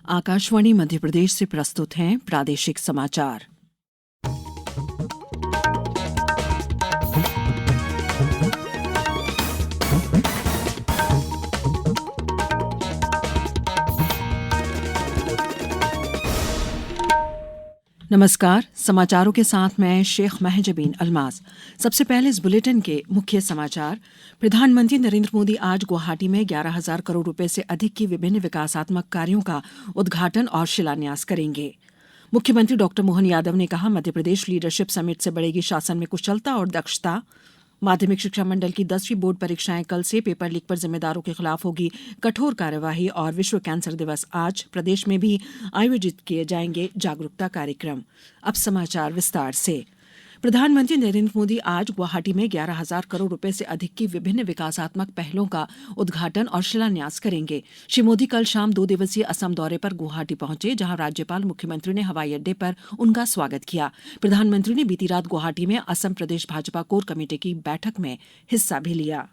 आकाशवाणी मध्य प्रदेश से प्रस्तुत हैं प्रादेशिक समाचार। नमस्कार, समाचारों के साथ मैं शेख महजबीन अल्मास। सबसे पहले इस बुलेटिन के मुख्य समाचार। प्रधानमंत्री नरेंद्र मोदी आज गुवाहाटी में 11,000 करोड़ रुपए से अधिक की विभिन्न विकासात्मक कार्यों का उद्घाटन और शिलान्यास करेंगे। मुख्यमंत्री डॉक्टर मोहन यादव ने कहा, मध्य प्रदेश लीडरशिप समिट से बढ़ेगी शासन में कुशलता और दक्षता। माध्यमिक शिक्षा मंडल की 10वीं बोर्ड परीक्षाएं कल से, पेपर लीक पर जिम्मेदारों के खिलाफ होगी कठोर कार्यवाही। और विश्व कैंसर दिवस आज, प्रदेश में भी आयोजित किए जाएंगे जागरूकता कार्यक्रम। अब समाचार विस्तार से। प्रधानमंत्री नरेंद्र मोदी आज गुवाहाटी में 11,000 करोड़ रुपए से अधिक की विभिन्न विकासात्मक पहलों का उद्घाटन और शिलान्यास करेंगे। श्री मोदी कल शाम 2 दिवसीय असम दौरे पर गुवाहाटी पहुंचे, जहां राज्यपाल मुख्यमंत्री ने हवाई अड्डे पर उनका स्वागत किया। प्रधानमंत्री ने बीती रात गुवाहाटी में असम प्रदेश भाजपा कोर कमेटी की बैठक में हिस्सा भी लिया।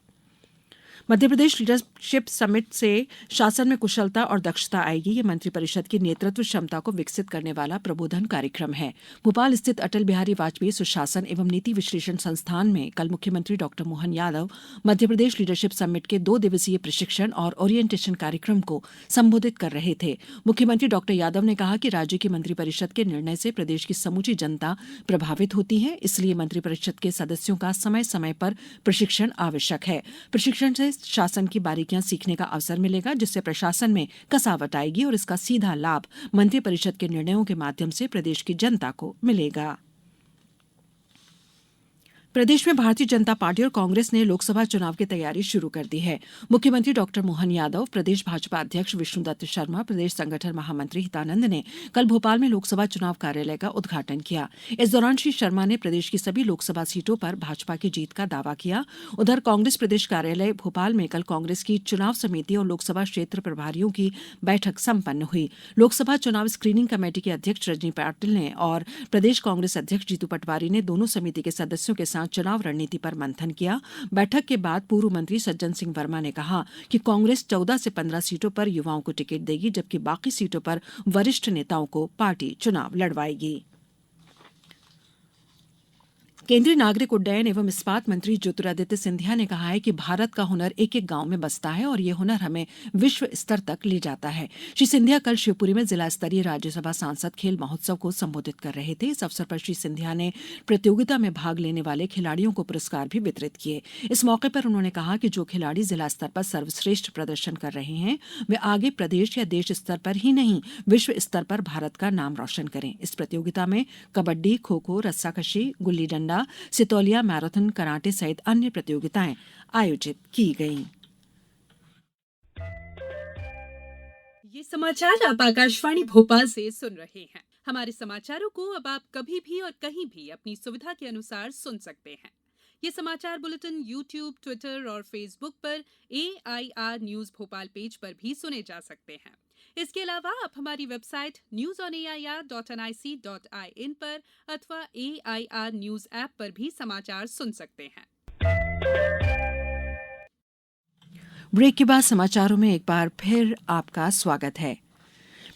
मध्य प्रदेश लीडरशिप समिट से शासन में कुशलता और दक्षता आएगी। ये मंत्रिपरिषद की नेतृत्व क्षमता को विकसित करने वाला प्रबोधन कार्यक्रम है। भोपाल स्थित अटल बिहारी वाजपेयी सुशासन एवं नीति विश्लेषण संस्थान में कल मुख्यमंत्री doctor Mohan Yadav Madhya Pradesh leadership summit के 2 दिवसीय प्रशिक्षण और ओरिएंटेशन कार्यक्रम को संबोधित कर रहे थे। मुख्यमंत्री डॉक्टर यादव ने कहा कि राज्य की मंत्रिपरिषद के निर्णय से प्रदेश की समूची जनता प्रभावित होती है, इसलिए मंत्रिपरिषद के सदस्यों का समय समय पर प्रशिक्षण आवश्यक है। प्रशिक्षण से शासन की बारीकियां सीखने का अवसर मिलेगा, जिससे प्रशासन में कसावट आएगी और इसका सीधा लाभ मंत्रिपरिषद के निर्णयों के माध्यम से प्रदेश की जनता को मिलेगा। प्रदेश में भारतीय जनता पार्टी और कांग्रेस ने लोकसभा चुनाव की तैयारी शुरू कर दी है। मुख्यमंत्री डॉक्टर मोहन यादव, प्रदेश भाजपा अध्यक्ष विष्णुदत्त शर्मा, प्रदेश संगठन महामंत्री हितानंद ने कल भोपाल में लोकसभा चुनाव कार्यालय का उद्घाटन किया। इस दौरान श्री शर्मा ने प्रदेश की सभी लोकसभा सीटों पर भाजपा की जीत का दावा किया। उधर कांग्रेस प्रदेश कार्यालय भोपाल में कल कांग्रेस की चुनाव समिति और लोकसभा क्षेत्र प्रभारियों की बैठक संपन्न हुई। लोकसभा चुनाव स्क्रीनिंग कमेटी के अध्यक्ष रजनी पाटिल ने और प्रदेश कांग्रेस अध्यक्ष जीतू पटवारी ने दोनों समिति के सदस्यों के साथ चुनाव रणनीति पर मंथन किया। बैठक के बाद पूर्व मंत्री सज्जन सिंह वर्मा ने कहा कि कांग्रेस 14 से 15 सीटों पर युवाओं को टिकट देगी, जबकि बाकी सीटों पर वरिष्ठ नेताओं को पार्टी चुनाव लड़वाएगी। केंद्रीय नागरिक उड्डयन एवं इस्पात मंत्री ज्योतिरादित्य सिंधिया ने कहा है कि भारत का हुनर एक एक गांव में बसता है और ये हुनर हमें विश्व स्तर तक ले जाता है। श्री सिंधिया कल शिवपुरी में जिला स्तरीय राज्यसभा सांसद खेल महोत्सव को संबोधित कर रहे थे। इस अवसर पर श्री सिंधिया ने प्रतियोगिता में भाग लेने वाले खिलाड़ियों को पुरस्कार भी वितरित किए। इस मौके पर उन्होंने कहा कि जो खिलाड़ी जिला स्तर पर सर्वश्रेष्ठ प्रदर्शन कर रहे हैं, वे आगे प्रदेश या देश स्तर पर ही नहीं, विश्व स्तर पर भारत का नाम रोशन करें। इस प्रतियोगिता में कबड्डी, खो खो, रस्साकशी, गुल्ली डंडा, सितौलिया, मैराथन, कराटे सहित अन्य प्रतियोगिताएं आयोजित की गईं। ये समाचार आप आकाशवाणी भोपाल से सुन रहे हैं। हमारे समाचारों को अब आप कभी भी और कहीं भी अपनी सुविधा के अनुसार सुन सकते हैं। ये समाचार बुलेटिन YouTube, ट्विटर और फेसबुक पर AIR न्यूज भोपाल पेज पर भी सुने जा सकते हैं। इसके अलावा आप हमारी वेबसाइट newsonair.nic.in पर अथवा AIR न्यूज ऐप पर भी समाचार सुन सकते हैं। ब्रेक के बाद समाचारों में एक बार फिर आपका स्वागत है।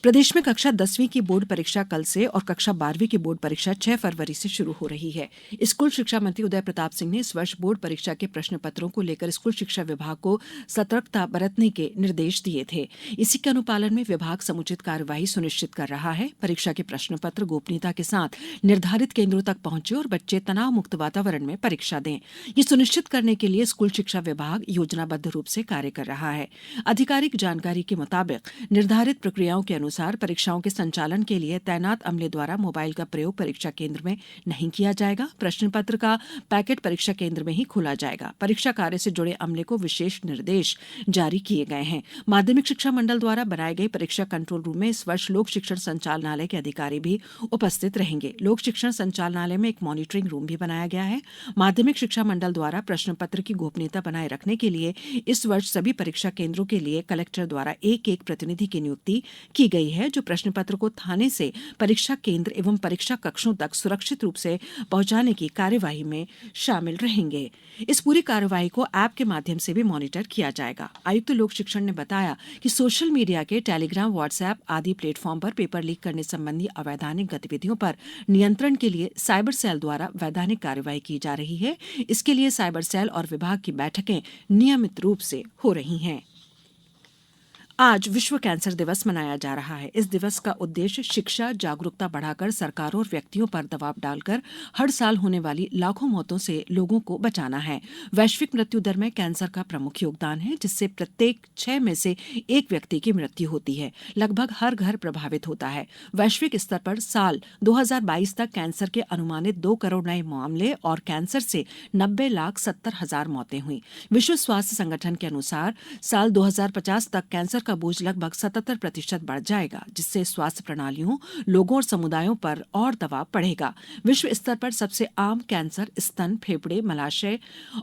प्रदेश में कक्षा 10वीं की बोर्ड परीक्षा कल से और कक्षा 12वीं की बोर्ड परीक्षा 6 फरवरी से शुरू हो रही है। स्कूल शिक्षा मंत्री उदय प्रताप सिंह ने इस वर्ष बोर्ड परीक्षा के प्रश्न पत्रों को लेकर स्कूल शिक्षा विभाग को सतर्कता बरतने के निर्देश दिए थे। इसी के अनुपालन में विभाग समुचित कार्यवाही सुनिश्चित कर रहा है। परीक्षा के प्रश्न पत्र गोपनीयता के साथ निर्धारित केंद्रों तक पहुंचे और बच्चे तनाव मुक्त वातावरण में परीक्षा दें। ये सुनिश्चित करने के लिए स्कूल शिक्षा विभाग योजनाबद्ध रूप से कार्य कर रहा है। आधिकारिक जानकारी के मुताबिक निर्धारित प्रक्रियाओं के अनुसार परीक्षाओं के संचालन के लिए तैनात अमले द्वारा मोबाइल का प्रयोग परीक्षा केंद्र में नहीं किया जाएगा। प्रश्न पत्र का पैकेट परीक्षा केंद्र में ही खोला जाएगा। परीक्षा कार्य से जुड़े अमले को विशेष निर्देश जारी किए गए हैं। माध्यमिक शिक्षा मंडल द्वारा बनाए गए परीक्षा कंट्रोल रूम में इस वर्ष लोक शिक्षण संचालनालय के अधिकारी भी उपस्थित रहेंगे। लोक शिक्षण संचालनालय में एक मॉनिटरिंग रूम भी बनाया गया है। माध्यमिक शिक्षा मंडल द्वारा प्रश्न पत्र की गोपनीयता बनाए रखने के लिए इस वर्ष सभी परीक्षा केंद्रों के लिए कलेक्टर द्वारा एक प्रतिनिधि की नियुक्ति की गई गई है, जो प्रश्न पत्र को थाने से परीक्षा केंद्र एवं परीक्षा कक्षों तक सुरक्षित रूप से पहुंचाने की कार्यवाही में शामिल रहेंगे। इस पूरी कार्यवाही को ऐप के माध्यम से भी मॉनिटर किया जाएगा। आयुक्त लोक शिक्षण ने बताया कि सोशल मीडिया के टेलीग्राम, व्हाट्सएप आदि प्लेटफॉर्म पर पेपर लीक करने संबंधी अवैधानिक गतिविधियों पर नियंत्रण के लिए साइबर सेल द्वारा वैधानिक कार्यवाही की जा रही है। इसके लिए साइबर सेल और विभाग की बैठकें नियमित रूप से हो रही हैं। आज विश्व कैंसर दिवस मनाया जा रहा है। इस दिवस का उद्देश्य शिक्षा, जागरूकता बढ़ाकर सरकारों और व्यक्तियों पर दबाव डालकर हर साल होने वाली लाखों मौतों से लोगों को बचाना है। वैश्विक मृत्यु दर में कैंसर का प्रमुख योगदान है, जिससे प्रत्येक 6 में से 1 व्यक्ति की मृत्यु होती है। लगभग हर घर प्रभावित होता है। वैश्विक स्तर पर साल 2022 तक कैंसर के अनुमानित 2 करोड़ नए मामले और कैंसर से 90,70,000 मौतें हुई। विश्व स्वास्थ्य संगठन के अनुसार साल 2050 तक कैंसर का बोझ लगभग 77% बढ़ जाएगा, जिससे स्वास्थ्य प्रणालियों, लोगों और समुदायों पर और दबाव पड़ेगा। विश्व स्तर पर सबसे आम कैंसर स्तन, फेफड़े, मलाशय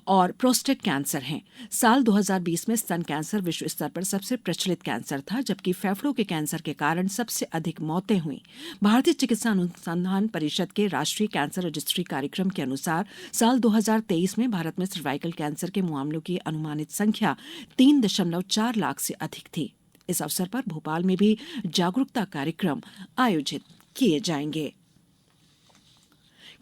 और प्रोस्टेट कैंसर हैं। साल 2020 में स्तन कैंसर विश्व स्तर पर सबसे प्रचलित कैंसर था, जबकि फेफड़ों के कैंसर के कारण सबसे अधिक मौतें हुई। भारतीय चिकित्सा अनुसंधान परिषद के राष्ट्रीय कैंसर रजिस्ट्री कार्यक्रम के अनुसार साल 2023 में भारत में सर्वाइकल कैंसर के मामलों की अनुमानित संख्या 3.4 लाख से अधिक थी। इस अवसर पर भोपाल में भी जागरूकता कार्यक्रम आयोजित किए जाएंगे।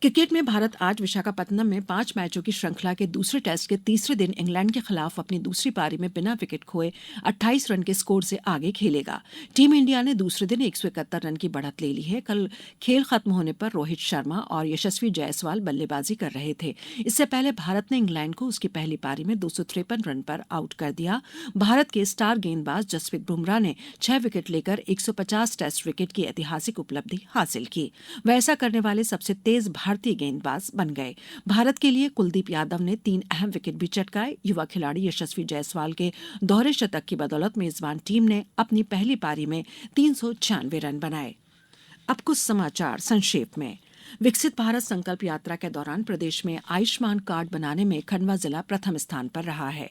क्रिकेट में भारत आज विशाखापत्तनम में 5 मैचों की श्रृंखला के दूसरे टेस्ट के तीसरे दिन इंग्लैंड के खिलाफ अपनी दूसरी पारी में बिना विकेट खोए 28 रन के स्कोर से आगे खेलेगा। टीम इंडिया ने दूसरे दिन 171 रन की बढ़त ले ली है। कल खेल खत्म होने पर रोहित शर्मा और यशस्वी जायसवाल बल्लेबाजी कर रहे थे। इससे पहले भारत ने इंग्लैंड को उसकी पहली पारी में 253 रन पर आउट कर दिया। भारत के स्टार गेंदबाज जसप्रीत बुमराह ने 6 विकेट लेकर 150 टेस्ट विकेट की ऐतिहासिक उपलब्धि हासिल की। वह ऐसा करने वाले सबसे तेज भारतीय गेंदबाज बन गए। भारत के लिए कुलदीप यादव ने 3 अहम विकेट भी चटकाए। युवा खिलाड़ी यशस्वी जायसवाल के दोहरे शतक की बदौलत मेजबान टीम ने अपनी पहली पारी में 396 रन बनाए। अब कुछ समाचार संक्षेप में। विकसित भारत संकल्प यात्रा के दौरान प्रदेश में आयुष्मान कार्ड बनाने में खंडवा जिला प्रथम स्थान पर रहा है।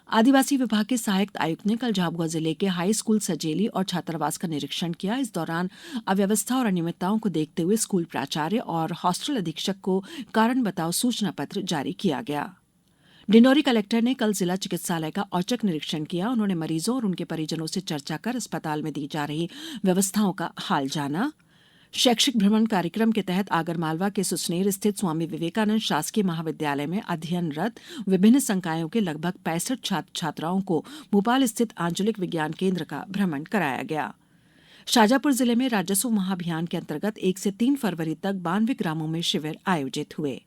आदिवासी विभाग के सहायक आयुक्त ने कल झाबुआ जिले के हाई स्कूल सजेली और छात्रावास का निरीक्षण किया। इस दौरान अव्यवस्था और अनियमितताओं को देखते हुए स्कूल प्राचार्य और हॉस्टल अधीक्षक को कारण बताओ सूचना पत्र जारी किया गया। डिंडौरी कलेक्टर ने कल जिला चिकित्सालय का औचक निरीक्षण किया। उन्होंने मरीजों और उनके परिजनों से चर्चा कर अस्पताल में दी जा रही व्यवस्थाओं का हाल जाना। शैक्षिक भ्रमण कार्यक्रम के तहत आगरमालवा के सुसनेर स्थित स्वामी विवेकानंद शासकीय महाविद्यालय में अध्ययनरत विभिन्न संकायों के लगभग 65 छात्र छात्राओं को भोपाल स्थित आंचलिक विज्ञान केंद्र का भ्रमण कराया गया। शाजापुर जिले में राजस्व महाअभियान के अंतर्गत 1 से 3 फरवरी तक 92 ग्रामों में शिविर आयोजित हुए।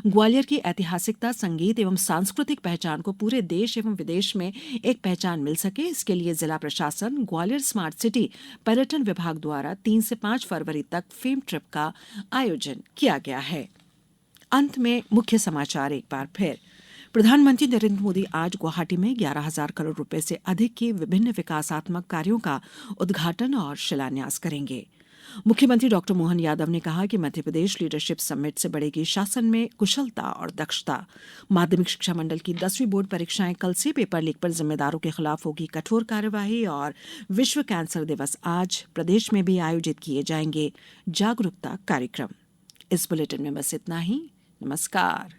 ग्वालियर की ऐतिहासिकता, संगीत एवं सांस्कृतिक पहचान को पूरे देश एवं विदेश में एक पहचान मिल सके, इसके लिए जिला प्रशासन, ग्वालियर स्मार्ट सिटी पर्यटन विभाग द्वारा 3 से 5 फरवरी तक फेम ट्रिप का आयोजन किया गया है। अंत में मुख्य समाचार एक बार फिर। प्रधानमंत्री नरेंद्र मोदी आज गुवाहाटी में 11,000 करोड़ रुपए से अधिक के विभिन्न विकासात्मक कार्यों का उद्घाटन और शिलान्यास करेंगे। मुख्यमंत्री डॉक्टर मोहन यादव ने कहा कि मध्यप्रदेश लीडरशिप समिट से बढ़ेगी शासन में कुशलता और दक्षता। माध्यमिक शिक्षा मंडल की 10वीं बोर्ड परीक्षाएं कल से। पेपर लीक पर जिम्मेदारों के खिलाफ होगी कठोर कार्यवाही। और विश्व कैंसर दिवस आज प्रदेश में भी आयोजित किए जाएंगे जागरूकता कार्यक्रम। इस बुलेटिन में बस इतना ही। नमस्कार।